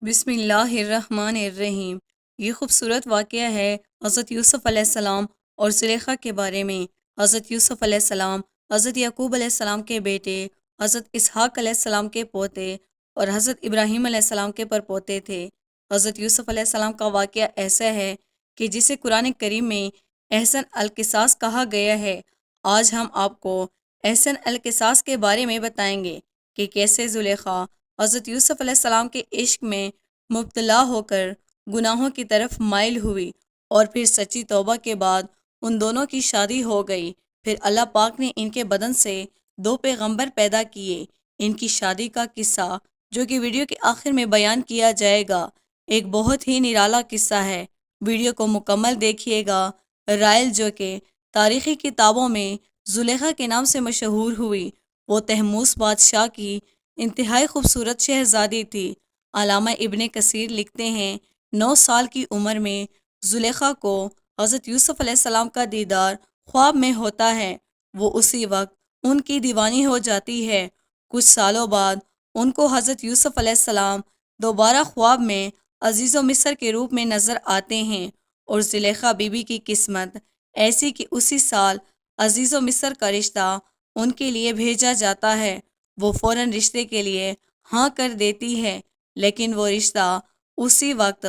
بسم اللہ الرحمن الرحیم۔ یہ خوبصورت واقعہ ہے حضرت یوسف علیہ السلام اور زلیخا کے بارے میں۔ حضرت یوسف علیہ السلام حضرت یعقوب علیہ السلام کے بیٹے، حضرت اسحاق علیہ السلام کے پوتے اور حضرت ابراہیم علیہ السلام کے پرپوتے تھے۔ حضرت یوسف علیہ السلام کا واقعہ ایسا ہے کہ جسے قرآن کریم میں احسن القصاص کہا گیا ہے۔ آج ہم آپ کو احسن القصاص کے بارے میں بتائیں گے کہ کیسے زلیخا حضرت یوسف علیہ السلام کے عشق میں مبتلا ہو کر گناہوں کی طرف مائل ہوئی، اور پھر سچی توبہ کے بعد ان دونوں کی شادی ہو گئی۔ پھر اللہ پاک نے ان کے بدن سے 2 پیغمبر پیدا کیے۔ ان کی شادی کا قصہ جو کہ ویڈیو کے آخر میں بیان کیا جائے گا، ایک بہت ہی نرالا قصہ ہے۔ ویڈیو کو مکمل دیکھیے گا۔ رائل جو کہ تاریخی کتابوں میں زلیخا کے نام سے مشہور ہوئی، وہ تحموس بادشاہ کی انتہائی خوبصورت شہزادی تھی۔ علامہ ابن کثیر لکھتے ہیں 9 سال کی عمر میں زلیخا کو حضرت یوسف علیہ السلام کا دیدار خواب میں ہوتا ہے۔ وہ اسی وقت ان کی دیوانی ہو جاتی ہے۔ کچھ سالوں بعد ان کو حضرت یوسف علیہ السلام دوبارہ خواب میں عزیز و مصر کے روپ میں نظر آتے ہیں، اور زلیخا بی بی کی قسمت ایسی کہ اسی سال عزیز و مصر کا رشتہ ان کے لیے بھیجا جاتا ہے۔ وہ فوراً رشتے کے لیے ہاں کر دیتی ہے، لیکن وہ رشتہ اسی وقت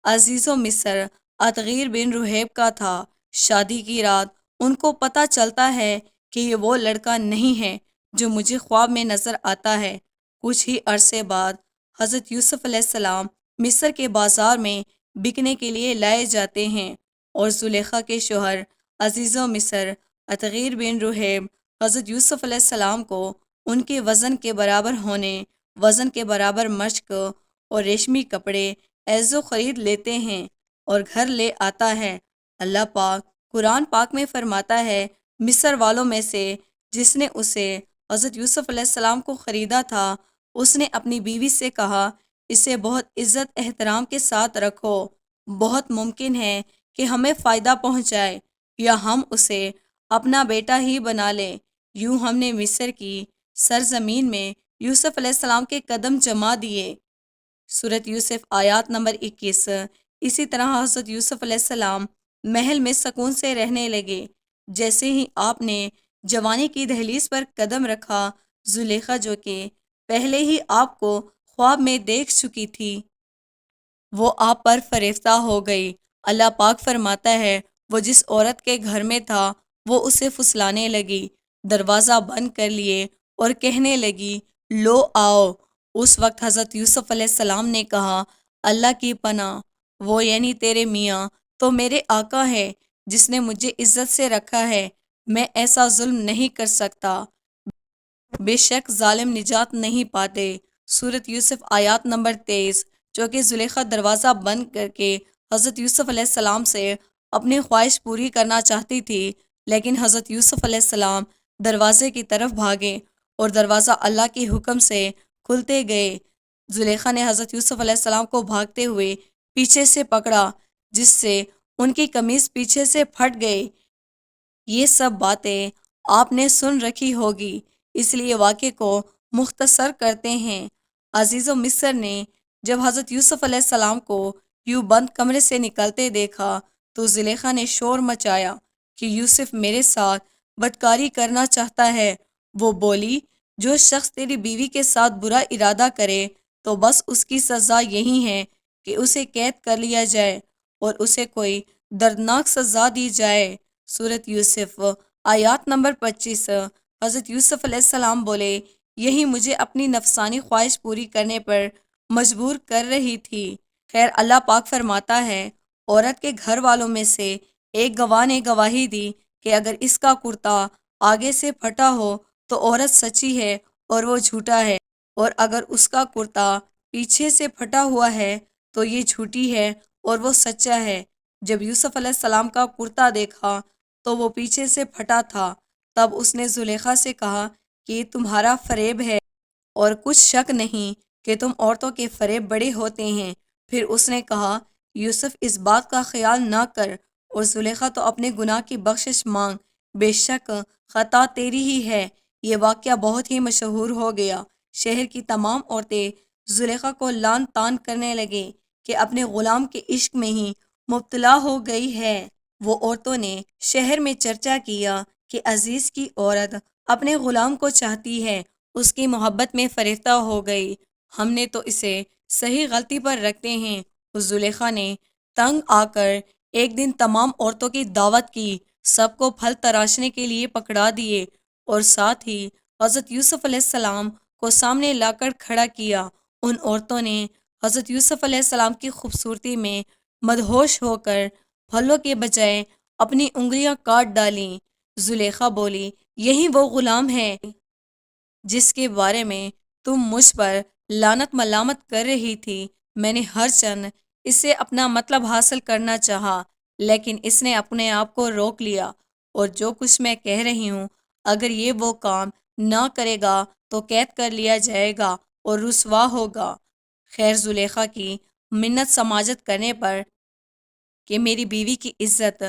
عزیز و مصر عتغیر بن رہیب کا تھا۔ شادی کی رات ان کو پتہ چلتا ہے کہ یہ وہ لڑکا نہیں ہے جو مجھے خواب میں نظر آتا ہے۔ کچھ ہی عرصے بعد حضرت یوسف علیہ السلام مصر کے بازار میں بکنے کے لیے لائے جاتے ہیں، اور زلیخا کے شوہر عزیز و مصر عتغیر بن رہیب حضرت یوسف علیہ السلام کو ان کے وزن کے برابر ہونے، وزن کے برابر مشق اور ریشمی کپڑے ایزو خرید لیتے ہیں اور گھر لے آتا ہے۔ اللہ پاک قرآن پاک میں فرماتا ہے، مصر والوں میں سے جس نے اسے حضرت یوسف علیہ السلام کو خریدا تھا، اس نے اپنی بیوی سے کہا، اسے بہت عزت احترام کے ساتھ رکھو، بہت ممکن ہے کہ ہمیں فائدہ پہنچائے یا ہم اسے اپنا بیٹا ہی بنا لیں۔ یوں ہم نے مصر کی سرزمین میں یوسف علیہ السلام کے قدم جما دیے۔ سورۃ یوسف آیات نمبر 21۔ اسی طرح حضرت یوسف علیہ السلام محل میں سکون سے رہنے لگے۔ جیسے ہی آپ نے جوانی کی دہلیز پر قدم رکھا، زلیخا جو کہ پہلے ہی آپ کو خواب میں دیکھ چکی تھی، وہ آپ پر فریفتہ ہو گئی۔ اللہ پاک فرماتا ہے، وہ جس عورت کے گھر میں تھا وہ اسے پھسلانے لگی، دروازہ بند کر لیے اور کہنے لگی، لو آؤ۔ اس وقت حضرت یوسف علیہ السلام نے کہا، اللہ کی پناہ، وہ یعنی تیرے میاں تو میرے آقا ہے جس نے مجھے عزت سے رکھا ہے، میں ایسا ظلم نہیں کر سکتا۔ بے شک ظالم نجات نہیں پاتے۔ سورۃ یوسف آیات نمبر 23۔ جو کہ زلیخا دروازہ بند کر کے حضرت یوسف علیہ السلام سے اپنی خواہش پوری کرنا چاہتی تھی، لیکن حضرت یوسف علیہ السلام دروازے کی طرف بھاگے اور دروازہ اللہ کے حکم سے کھلتے گئے۔ زلیخا نے حضرت یوسف علیہ السلام کو بھاگتے ہوئے پیچھے سے پکڑا، جس سے ان کی قمیض پیچھے سے پھٹ گئی۔ یہ سب باتیں آپ نے سن رکھی ہوگی، اس لیے واقعے کو مختصر کرتے ہیں۔ عزیز و مصر نے جب حضرت یوسف علیہ السلام کو یوں بند کمرے سے نکلتے دیکھا تو زلیخا نے شور مچایا کہ یوسف میرے ساتھ بدکاری کرنا چاہتا ہے۔ وہ بولی، جو شخص تیری بیوی کے ساتھ برا ارادہ کرے تو بس اس کی سزا یہی ہے کہ اسے قید کر لیا جائے اور اسے کوئی دردناک سزا دی جائے۔ سورۃ یوسف آیات نمبر 25۔ حضرت یوسف علیہ السلام بولے، یہی مجھے اپنی نفسانی خواہش پوری کرنے پر مجبور کر رہی تھی۔ خیر اللہ پاک فرماتا ہے، عورت کے گھر والوں میں سے ایک گواہ نے گواہی دی کہ اگر اس کا کرتا آگے سے پھٹا ہو تو عورت سچی ہے اور وہ جھوٹا ہے، اور اگر اس کا کرتا پیچھے سے پھٹا ہوا ہے تو یہ جھوٹی ہے اور وہ سچا ہے۔ جب یوسف علیہ السلام کا کرتا دیکھا تو وہ پیچھے سے پھٹا تھا، تب اس نے زلیخا سے کہا کہ یہ تمہارا فریب ہے، اور کچھ شک نہیں کہ تم عورتوں کے فریب بڑے ہوتے ہیں۔ پھر اس نے کہا، یوسف اس بات کا خیال نہ کر، اور زلیخا تو اپنے گناہ کی بخشش مانگ، بے شک خطا تیری ہی ہے۔ یہ واقعہ بہت ہی مشہور ہو گیا۔ شہر کی تمام عورتیں زلیخا کو لان تان کرنے لگے کہ اپنے غلام کے عشق میں ہی مبتلا ہو گئی ہے۔ وہ عورتوں نے شہر میں چرچا کیا کہ عزیز کی عورت اپنے غلام کو چاہتی ہے، اس کی محبت میں فریفتہ ہو گئی، ہم نے تو اسے صحیح غلطی پر رکھتے ہیں۔ اس زلیخا نے تنگ آ کر ایک دن تمام عورتوں کی دعوت کی، سب کو پھل تراشنے کے لیے پکڑا دیے اور ساتھ ہی حضرت یوسف علیہ السلام کو سامنے لا کر کھڑا کیا۔ ان عورتوں نے حضرت یوسف علیہ السلام کی خوبصورتی میں مدہوش ہو کر پھلوں کے بجائے اپنی انگلیاں کاٹ ڈالیں۔ زلیخا بولی، یہی وہ غلام ہے جس کے بارے میں تم مجھ پر لعنت ملامت کر رہی تھی۔ میں نے ہر چند اس سے اپنا مطلب حاصل کرنا چاہا، لیکن اس نے اپنے آپ کو روک لیا، اور جو کچھ میں کہہ رہی ہوں، اگر یہ وہ کام نہ کرے گا تو قید کر لیا جائے گا اور رسوا ہوگا۔ خیر زلیخا کی منت سماجت کرنے پر کہ میری بیوی کی عزت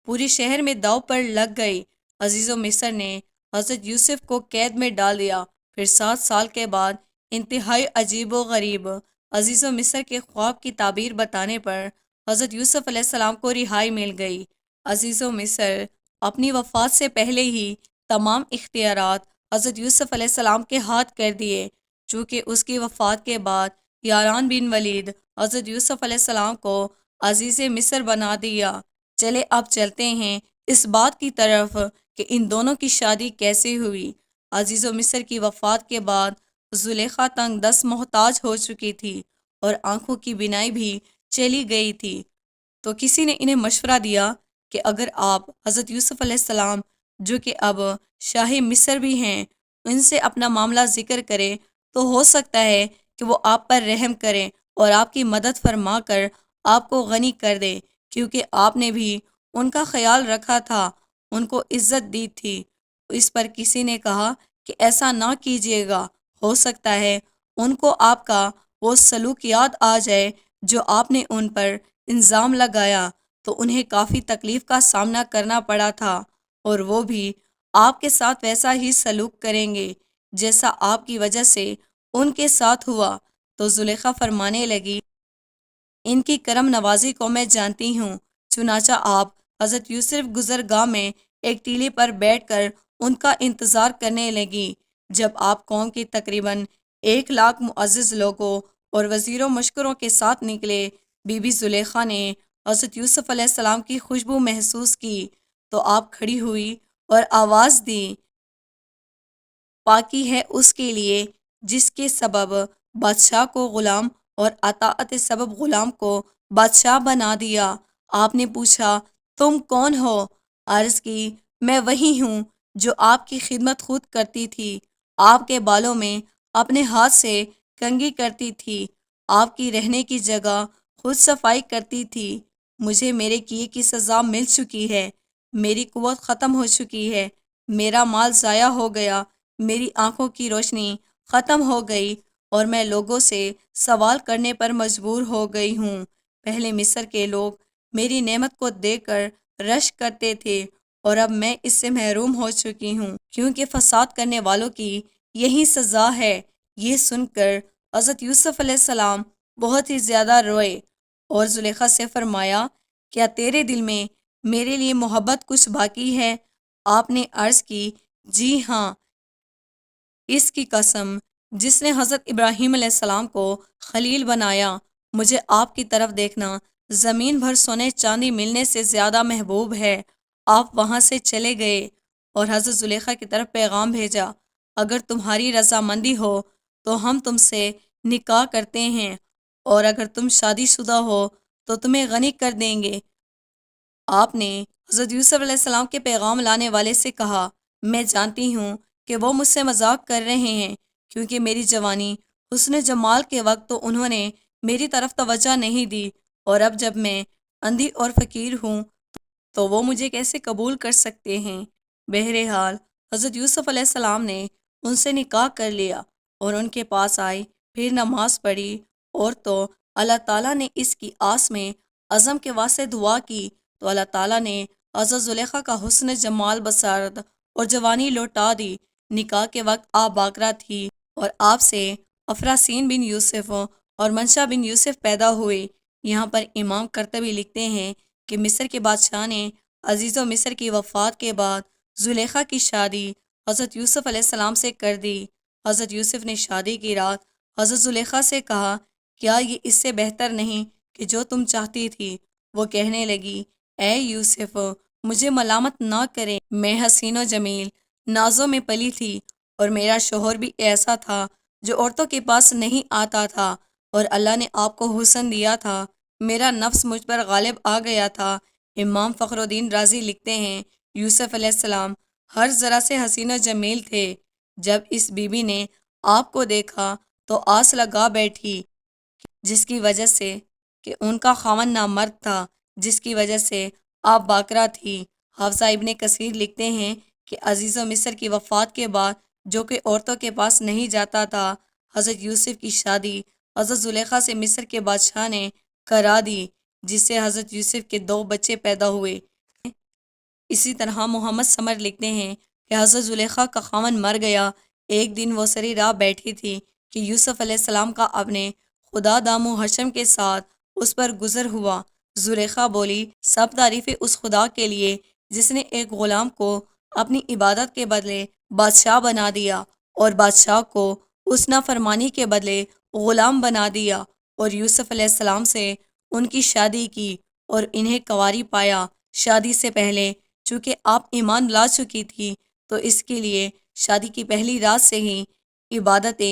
پوری شہر میں داؤ پر لگ گئی، عزیز و مصر نے حضرت یوسف کو قید میں ڈال دیا۔ پھر 7 سال کے بعد انتہائی عجیب و غریب عزیز و مصر کے خواب کی تعبیر بتانے پر حضرت یوسف علیہ السلام کو رہائی مل گئی۔ عزیز و مصر اپنی وفات سے پہلے ہی تمام اختیارات حضرت یوسف علیہ السلام کے ہاتھ کر دیے، چونکہ اس کی وفات کے بعد یاران بن ولید حضرت یوسف علیہ السلام کو عزیز مصر بنا دیا۔ چلے اب چلتے ہیں اس بات کی طرف کہ ان دونوں کی شادی کیسے ہوئی۔ عزیز و مصر کی وفات کے بعد زلیخا تنگ دست محتاج ہو چکی تھی اور آنکھوں کی بینائی بھی چلی گئی تھی، تو کسی نے انہیں مشورہ دیا کہ اگر آپ حضرت یوسف علیہ السلام، جو کہ اب شاہ مصر بھی ہیں، ان سے اپنا معاملہ ذکر کریں تو ہو سکتا ہے کہ وہ آپ پر رحم کریں اور آپ کی مدد فرما کر آپ کو غنی کر دیں، کیونکہ آپ نے بھی ان کا خیال رکھا تھا، ان کو عزت دی تھی۔ اس پر کسی نے کہا کہ ایسا نہ کیجیے گا، ہو سکتا ہے ان کو آپ کا وہ سلوک یاد آ جائے جو آپ نے ان پر الزام لگایا، تو انہیں کافی تکلیف کا سامنا کرنا پڑا تھا، اور وہ بھی آپ کے ساتھ ویسا ہی سلوک کریں گے جیسا آپ کی وجہ سے ان کے ساتھ ہوا۔ تو زلیخا فرمانے لگی، ان کی کرم نوازی کو میں جانتی ہوں۔ چنانچہ آپ حضرت یوسف گزرگاہ میں ایک ٹیلے پر بیٹھ کر ان کا انتظار کرنے لگی۔ جب آپ قوم کی تقریباً 1 لاکھ معزز لوگوں اور وزیر و مشکروں کے ساتھ نکلے، بی بی زلیخا نے حضرت یوسف علیہ السلام کی خوشبو محسوس کی تو آپ کھڑی ہوئی اور آواز دی، پاکی ہے اس کے لیے جس کے سبب بادشاہ کو غلام اور اطاعت سبب غلام کو بادشاہ بنا دیا۔ آپ نے پوچھا، تم کون ہو؟ عرض کی، میں وہی ہوں جو آپ کی خدمت خود کرتی تھی، آپ کے بالوں میں اپنے ہاتھ سے کنگھی کرتی تھی، آپ کی رہنے کی جگہ خود صفائی کرتی تھی۔ مجھے میرے کیے کی سزا مل چکی ہے، میری قوت ختم ہو چکی ہے، میرا مال ضائع ہو گیا، میری آنکھوں کی روشنی ختم ہو گئی، اور میں لوگوں سے سوال کرنے پر مجبور ہو گئی ہوں۔ پہلے مصر کے لوگ میری نعمت کو دیکھ کر رشک کرتے تھے، اور اب میں اس سے محروم ہو چکی ہوں، کیونکہ فساد کرنے والوں کی یہی سزا ہے۔ یہ سن کر حضرت یوسف علیہ السلام بہت ہی زیادہ روئے، اور زلیخا سے فرمایا، کیا تیرے دل میں میرے لیے محبت کچھ باقی ہے؟ آپ نے عرض کی، جی ہاں، اس کی قسم جس نے حضرت ابراہیم علیہ السلام کو خلیل بنایا، مجھے آپ کی طرف دیکھنا زمین بھر سونے چاندی ملنے سے زیادہ محبوب ہے۔ آپ وہاں سے چلے گئے اور حضرت زلیخا کی طرف پیغام بھیجا، اگر تمہاری رضامندی ہو تو ہم تم سے نکاح کرتے ہیں، اور اگر تم شادی شدہ ہو تو تمہیں غنی کر دیں گے۔ آپ نے حضرت یوسف علیہ السلام کے پیغام لانے والے سے کہا، میں جانتی ہوں کہ وہ مجھ سے مذاق کر رہے ہیں، کیونکہ میری جوانی حسن جمال کے وقت تو انہوں نے میری طرف توجہ نہیں دی، اور اب جب میں اندھی اور فقیر ہوں تو وہ مجھے کیسے قبول کر سکتے ہیں؟ بہرحال حضرت یوسف علیہ السلام نے ان سے نکاح کر لیا اور ان کے پاس آئی، پھر نماز پڑھی، اور تو اللہ تعالیٰ نے اس کی آس میں عزم کے واسطے دعا کی تو اللہ تعالیٰ نے حضرت زلیخا کا حسن جمال بصارت اور جوانی لوٹا دی۔ نکاح کے وقت آپ باکرہ تھی اور آپ سے افراسین بن یوسف اور منشا بن یوسف پیدا ہوئے۔ یہاں پر امام قرطبی لکھتے ہیں کہ مصر کے بادشاہ نے عزیز و مصر کی وفات کے بعد زلیخا کی شادی حضرت یوسف علیہ السلام سے کر دی۔ حضرت یوسف نے شادی کی رات حضرت زلیخا سے کہا، کیا یہ اس سے بہتر نہیں کہ جو تم چاہتی تھی؟ وہ کہنے لگی، اے یوسف، مجھے ملامت نہ کریں، میں حسین و جمیل نازوں میں پلی تھی، اور میرا شوہر بھی ایسا تھا جو عورتوں کے پاس نہیں آتا تھا، اور اللہ نے آپ کو حسن دیا تھا، میرا نفس مجھ پر غالب آ گیا تھا۔ امام فخر الدین رازی لکھتے ہیں، یوسف علیہ السلام ہر ذرا سے حسین و جمیل تھے۔ جب اس بی بی نے آپ کو دیکھا تو آس لگا بیٹھی، جس کی وجہ سے کہ ان کا خاوند نامرد تھا، جس کی وجہ سے آپ باکرہ تھی۔ حافظہ ابن کثیر لکھتے ہیں کہ عزیز و مصر کی وفات کے بعد جو کہ عورتوں کے پاس نہیں جاتا تھا، حضرت یوسف کی شادی حضرت زلیخا سے مصر کے بادشاہ نے کرا دی، جس سے حضرت یوسف کے 2 بچے پیدا ہوئے۔ اسی طرح محمد ثمر لکھتے ہیں کہ حضرت زلیخا کا خاوند مر گیا۔ ایک دن وہ سری راہ بیٹھی تھی کہ یوسف علیہ السلام کا اپنے خدا دام و حشم کے ساتھ اس پر گزر ہوا۔ زلیخا بولی، سب تعریفیں اس خدا کے لیے جس نے ایک غلام کو اپنی عبادت کے بدلے بادشاہ بنا دیا، اور بادشاہ کو اس نافرمانی کے بدلے غلام بنا دیا، اور یوسف علیہ السلام سے ان کی شادی کی اور انہیں کنواری پایا شادی سے پہلے۔ چونکہ آپ ایمان لا چکی تھی تو اس کے لیے شادی کی پہلی رات سے ہی عبادت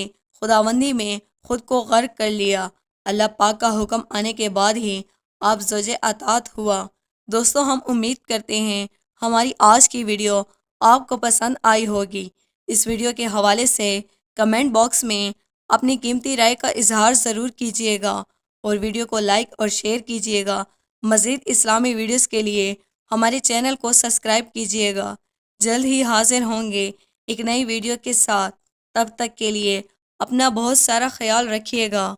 خداوندی میں خود کو غرق کر لیا۔ اللہ پاک کا حکم آنے کے بعد ہی آپ زوج اطاعت ہوا۔ دوستو، ہم امید کرتے ہیں ہماری آج کی ویڈیو آپ کو پسند آئی ہوگی۔ اس ویڈیو کے حوالے سے کمنٹ باکس میں اپنی قیمتی رائے کا اظہار ضرور کیجیے گا، اور ویڈیو کو لائک اور شیئر کیجیے گا۔ مزید اسلامی ویڈیوز کے لیے ہمارے چینل کو سبسکرائب کیجیے گا۔ جلد ہی حاضر ہوں گے ایک نئی ویڈیو کے ساتھ۔ تب تک کے لیے اپنا بہت سارا خیال رکھیے گا۔